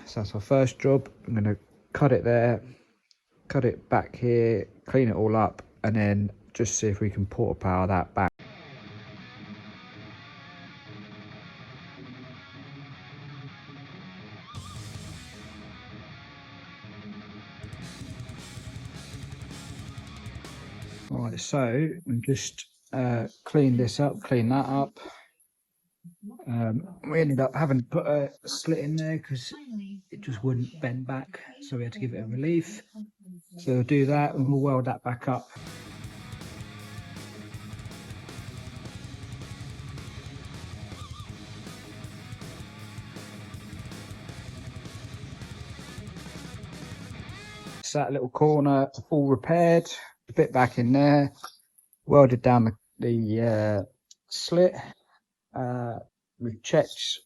So that's our first job. I'm going to cut it there, cut it back here, clean it all up, and then just see if we can porta power that back. Right, so we just clean this up, clean that up. We ended up having to put a slit in there because it just wouldn't bend back, so we had to give it a relief. So we'll do that and we'll weld that back up. So that little corner all repaired, a bit back in there, welded down the slit. We've checked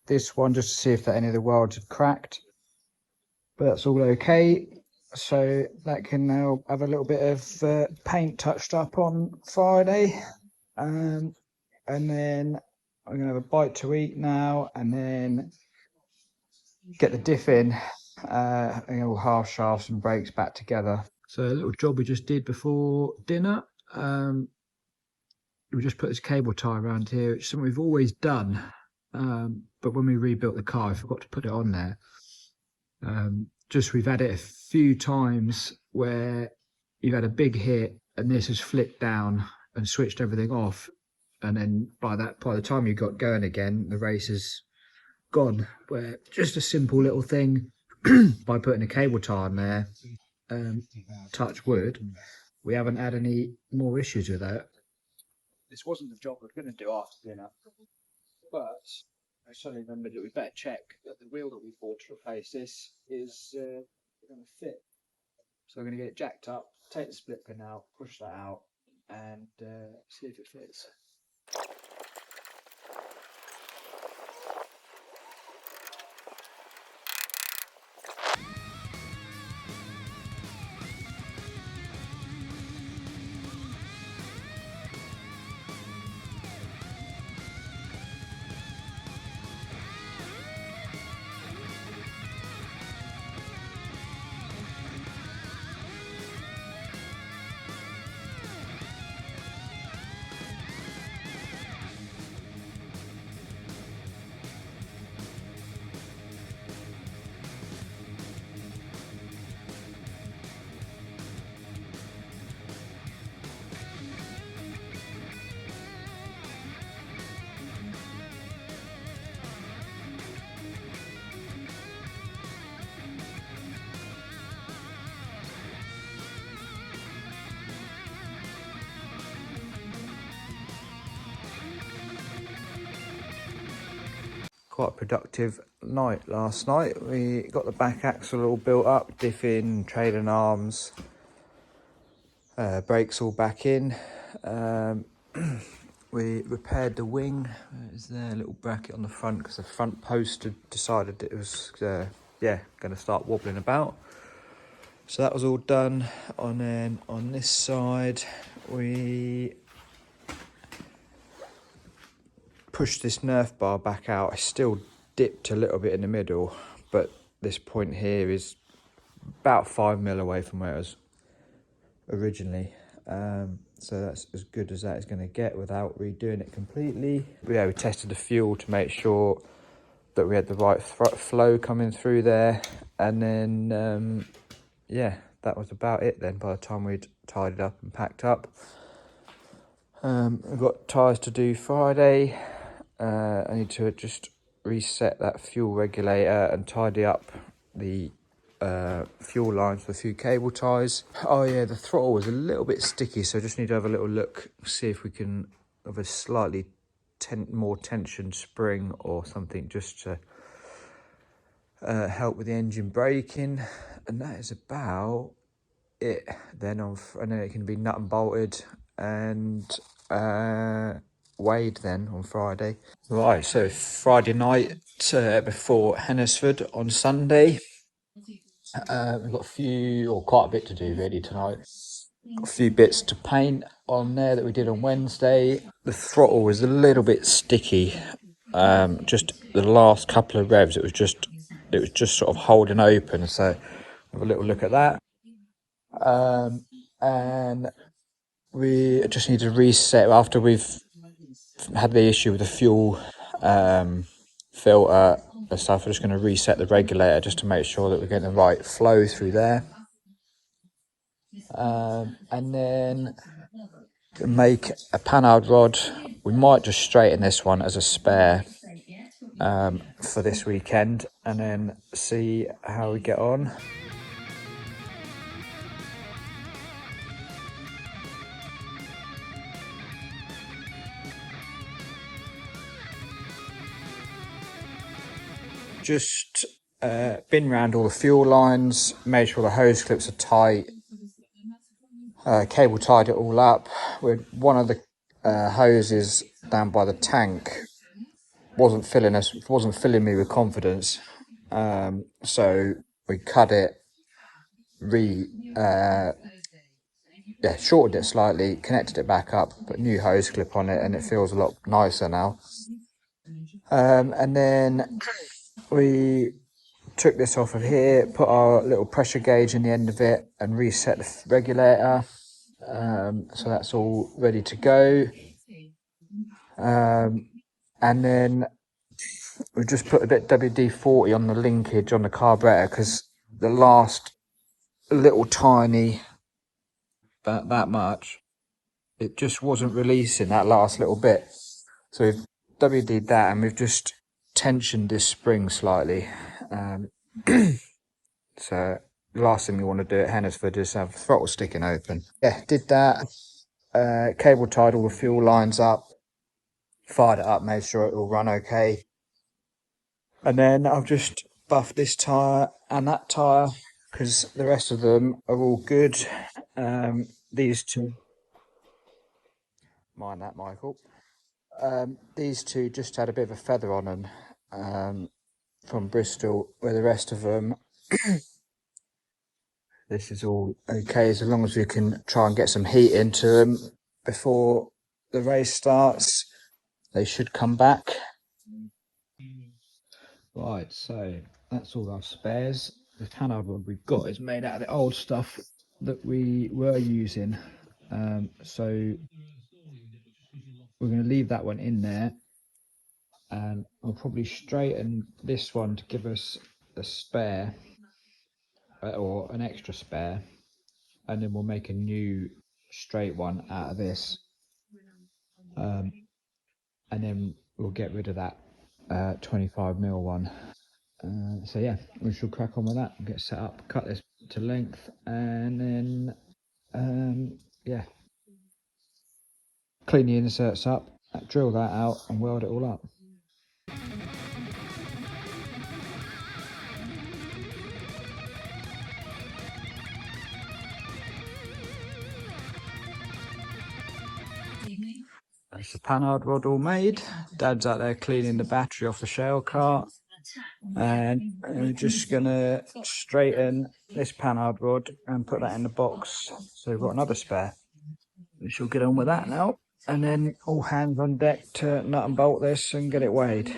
this one just to see if any of the welds have cracked, but that's all okay. So that can now have a little bit of paint touched up on Friday, and then I'm gonna have a bite to eat now, and then get the diff in, and all half shafts and brakes back together. So a little job we just did before dinner. We just put this cable tie around here, which is something we've always done, but when we rebuilt the car I forgot to put it on there. Just we've had it a few times where you've had a big hit and this has flipped down and switched everything off, and then by the time you got going again, the race is gone. Where just a simple little thing by putting a cable tie on there, touch wood, we haven't had any more issues with that. This wasn't the job we were going to do after dinner, but I suddenly remembered that we better check that the wheel that we bought to replace this is going to fit. So we're going to get it jacked up, take the split pin out, push that out, and see if it fits. Quite a productive night last night. We got the back axle all built up, diff in, trailing arms, brakes all back in. We repaired the wing. Is there a little bracket on the front because the front post had decided it was going to start wobbling about. So that was all done. And then on this side we pushed this Nerf bar back out. I still dipped a little bit in the middle, but this point here is about 5mm away from where it was originally. So that's as good as that is going to get without redoing it completely. But yeah, we tested the fuel to make sure that we had the right flow coming through there, and then yeah, that was about it then by the time we'd tidied up and packed up. I've got tyres to do Friday. I need to just reset that fuel regulator and tidy up the fuel lines for a few cable ties. Oh yeah, the throttle was a little bit sticky, so I just need to have a little look, see if we can have a slightly more tension spring or something just to help with the engine braking. And that is about it. Then and then it can be nut and bolted and weighed then on Friday. Right, so Friday night before Hennisford on Sunday. We've got quite a bit to do really tonight. Got a few bits to paint on there that we did on Wednesday. The throttle was a little bit sticky. Just the last couple of revs, it was just it was just sort of holding open. So have a little look at that. And we just need to reset after we've had the issue with the fuel filter and stuff. We're just going to reset the regulator just to make sure that we're getting the right flow through there. And then to make a panhard rod, we might just straighten this one as a spare for this weekend and then see how we get on. Just been round all the fuel lines, made sure the hose clips are tight, cable tied it all up. With one of the hoses down by the tank wasn't filling me with confidence, so we cut it, shortened it slightly, connected it back up, put a new hose clip on it, and it feels a lot nicer now. And then we took this off of here, put our little pressure gauge in the end of it, and reset the regulator. So that's all ready to go. And then we just put a bit WD-40 on the linkage on the carburetor because the last little tiny, about that much, it just wasn't releasing that last little bit. So we've WD'd that and we've just tensioned this spring slightly. So the last thing we want to do at Hennisford is have the throttle sticking open. Yeah, did that. Cable tied all the fuel lines up, fired it up, made sure it will run okay. And then I've just buffed this tyre and that tyre because the rest of them are all good. These two, mind that, Michael. These two just had a bit of a feather on them from Bristol, where the rest of them, this is all okay as long as we can try and get some heat into them before the race starts. They should come back. Right, so that's all our spares. The panhard rod we've got is made out of the old stuff that we were using. So we're going to leave that one in there. And I'll probably straighten this one to give us a spare or an extra spare. And then we'll make a new straight one out of this. And then we'll get rid of that 25mm one. So yeah, we shall crack on with that. Get set up, cut this to length, and then yeah, clean the inserts up, drill that out, and weld it all up. That's the panhard rod all made. Dad's out there cleaning the battery off the shell cart. And we're just gonna straighten this panhard rod and put that in the box. So we've got another spare. We shall get on with that now. And then all hands on deck to nut and bolt this and get it weighed.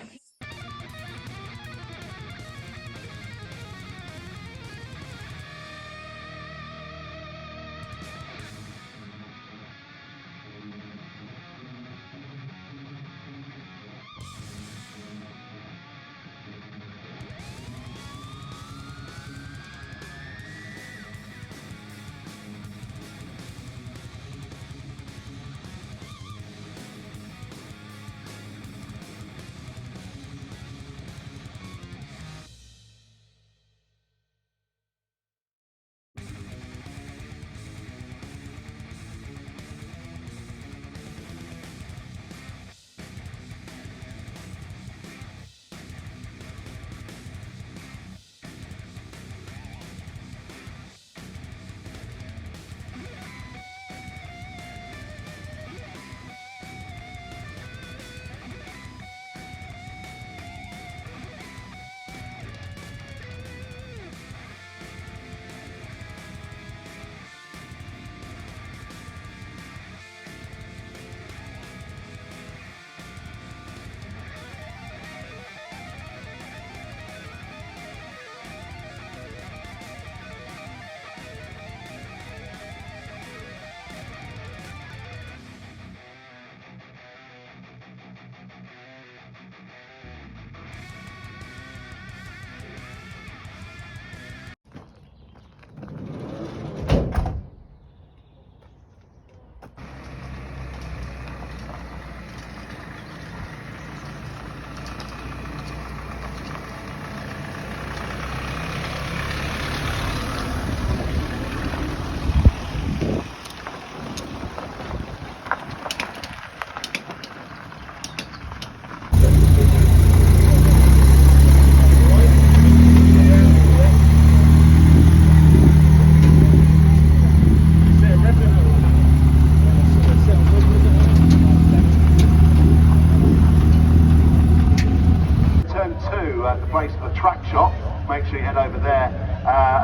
track shop. Make sure you head over there.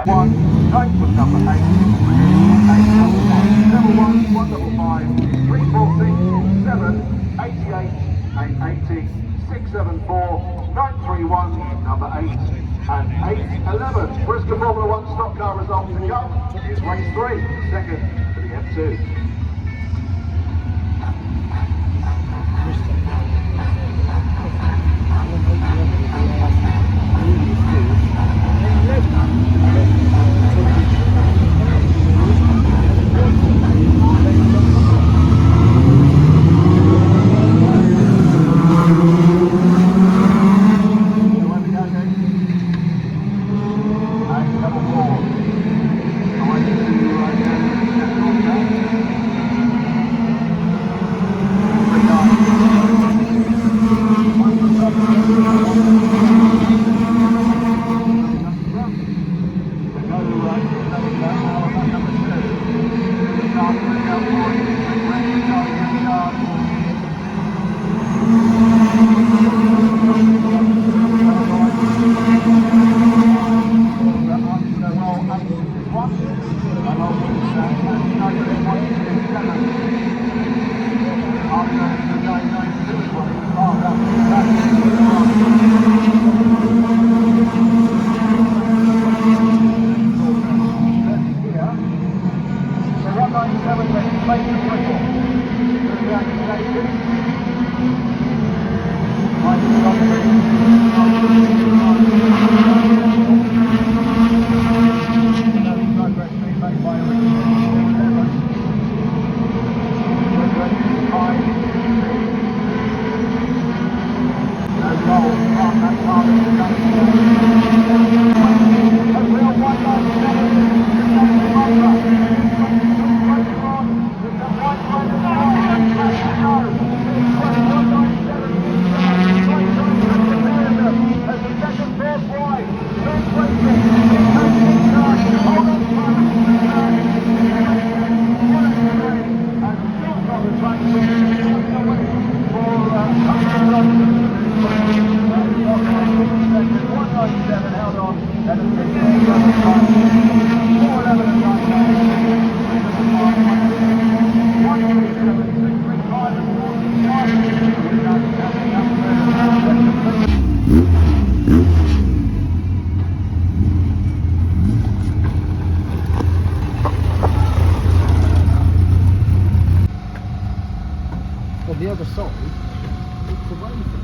One, don't put number 8, 811, 155, 346, 7, 88, 880, 674, 931, number 8, and 811. Brisca Formula 1 stock car result to come is race 3, second for the F2. On the other side, it's away from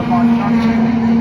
Followed by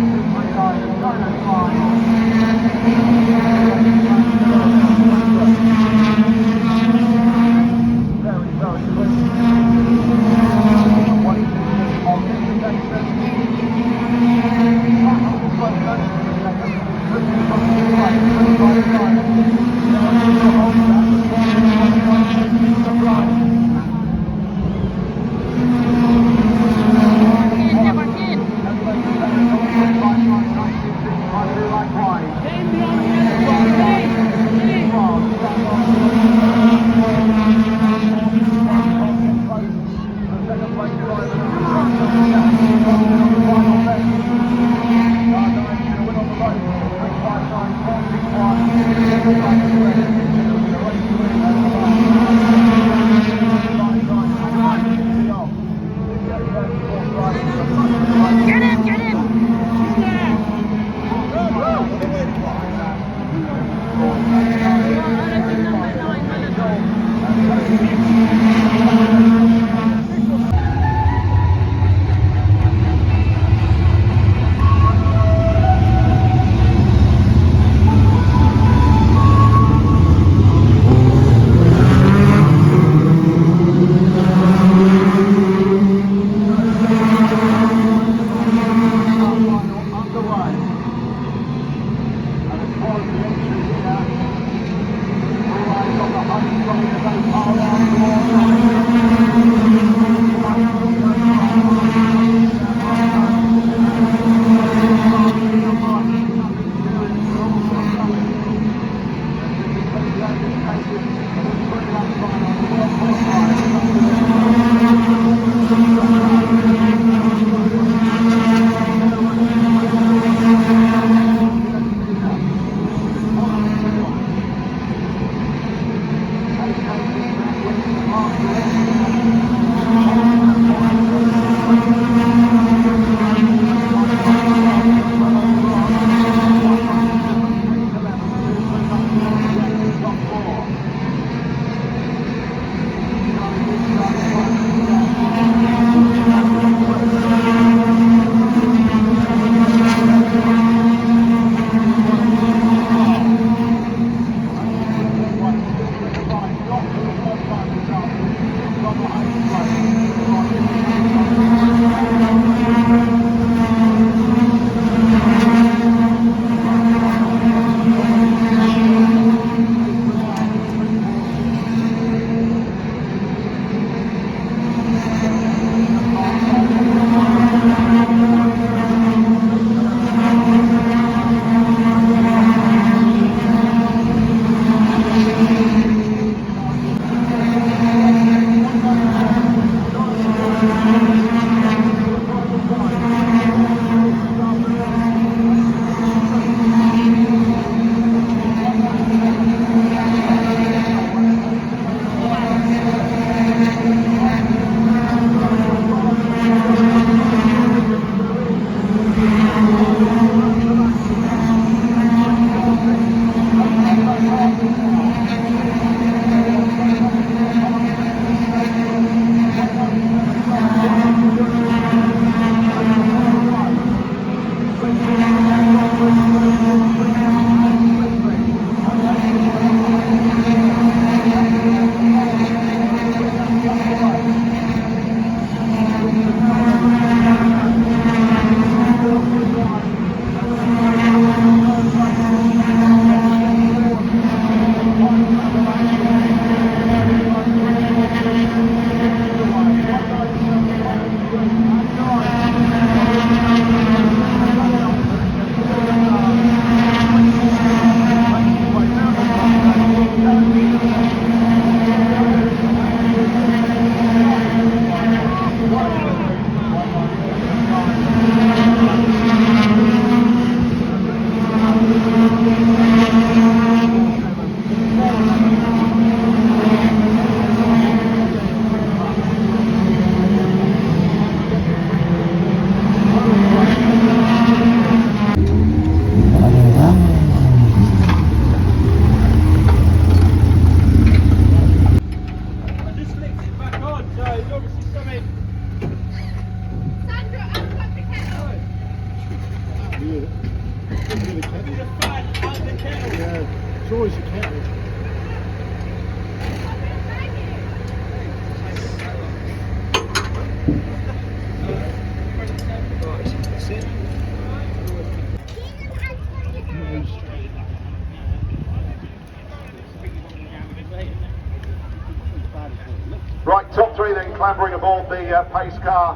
clambering aboard the pace car.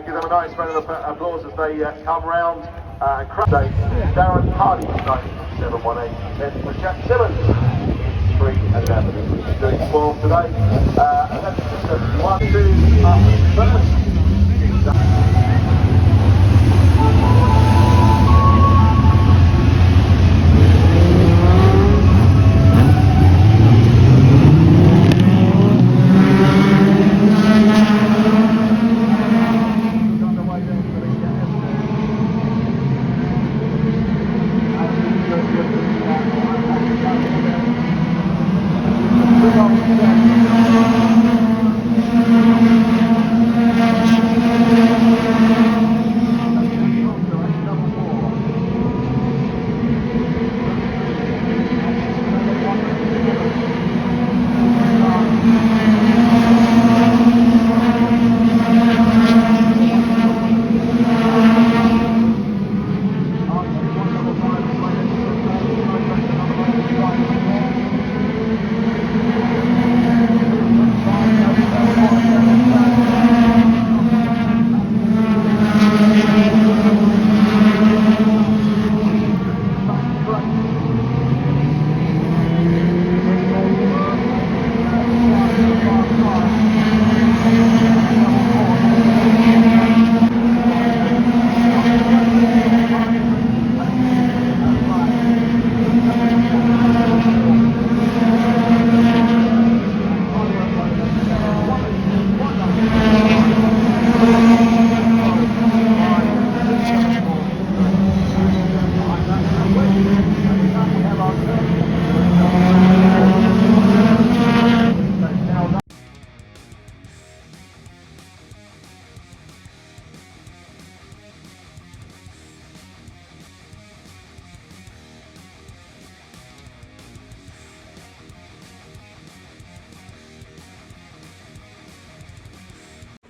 Give them a nice round of applause as they come round. Darren Hardy, 9718, then for Jack Simmons, 311. Doing 12 today. 1171, 2 up first.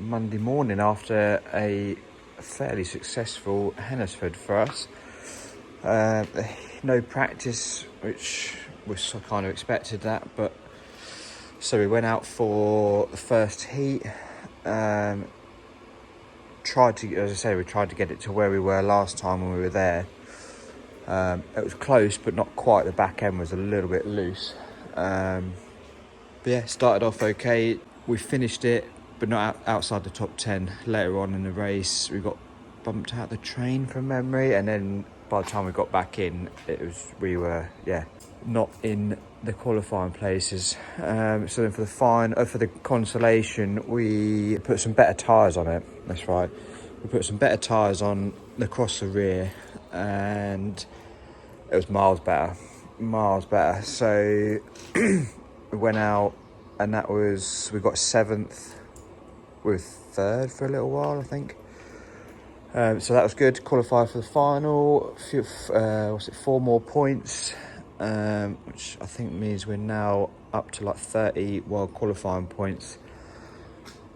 Monday morning after a fairly successful Hennisford for us. No practice, which was kind of expected that, but so we went out for the first heat. Tried to, as I say, we tried to get it to where we were last time when we were there. It was close, but not quite. The back end was a little bit loose. But yeah, started off okay. We finished it, but not outside the top 10. Later on in the race, we got bumped out the train from memory, and then by the time we got back in, we were not in the qualifying places. So then for the consolation, we put some better tyres on it. That's right. We put some better tyres on across the rear, and it was miles better. So we went out, and we got 7th. We were 3rd for a little while, I think. So that was good. Qualified for the final. 4 more points, which I think means we're now up to like 30 world qualifying points.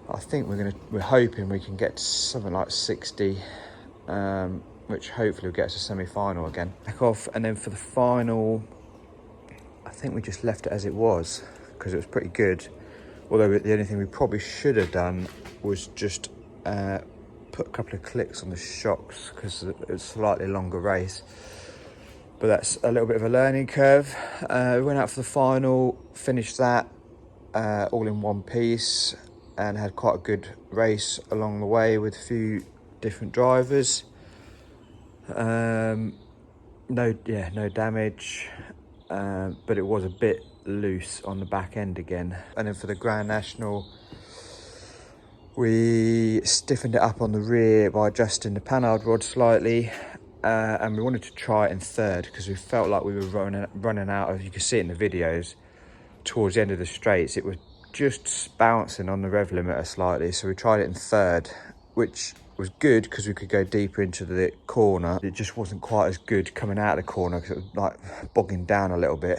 I think we're hoping we can get to something like 60, which hopefully will get us a semi-final again. Back off, and then for the final, I think we just left it as it was because it was pretty good. Although the only thing we probably should have done was just put a couple of clicks on the shocks because it's a slightly longer race. But that's a little bit of a learning curve. We went out for the final, finished that all in one piece, and had quite a good race along the way with a few different drivers. No damage, but it was a bit loose on the back end again. And then for the Grand National, we stiffened it up on the rear by adjusting the panhard rod slightly, and we wanted to try it in 3rd because we felt like we were running out of, you can see it in the videos, towards the end of the straights it was just bouncing on the rev limiter slightly, so we tried it in 3rd, which was good because we could go deeper into the corner. It just wasn't quite as good coming out of the corner because it was like bogging down a little bit.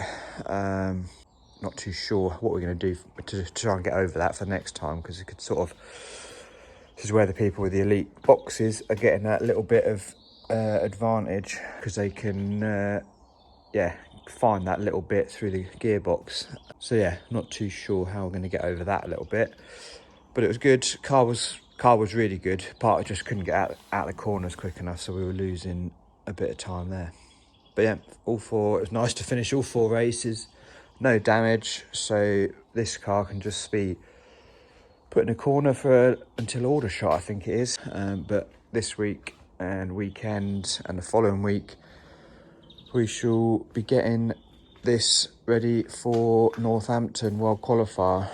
Not too sure what we're going to do to try and get over that for next time, because it could sort of, this is where the people with the elite boxes are getting that little bit of advantage, because they can find that little bit through the gearbox. So yeah, not too sure how we're going to get over that a little bit. But it was good. Car was really good. Part I just couldn't get out the corners quick enough, so we were losing a bit of time there. But yeah, all four. It was nice to finish all 4 races, no damage. So this car can just be put in a corner for until Aldershot, I think it is. But this week and weekend and the following week, we shall be getting this ready for Northampton World Qualifier.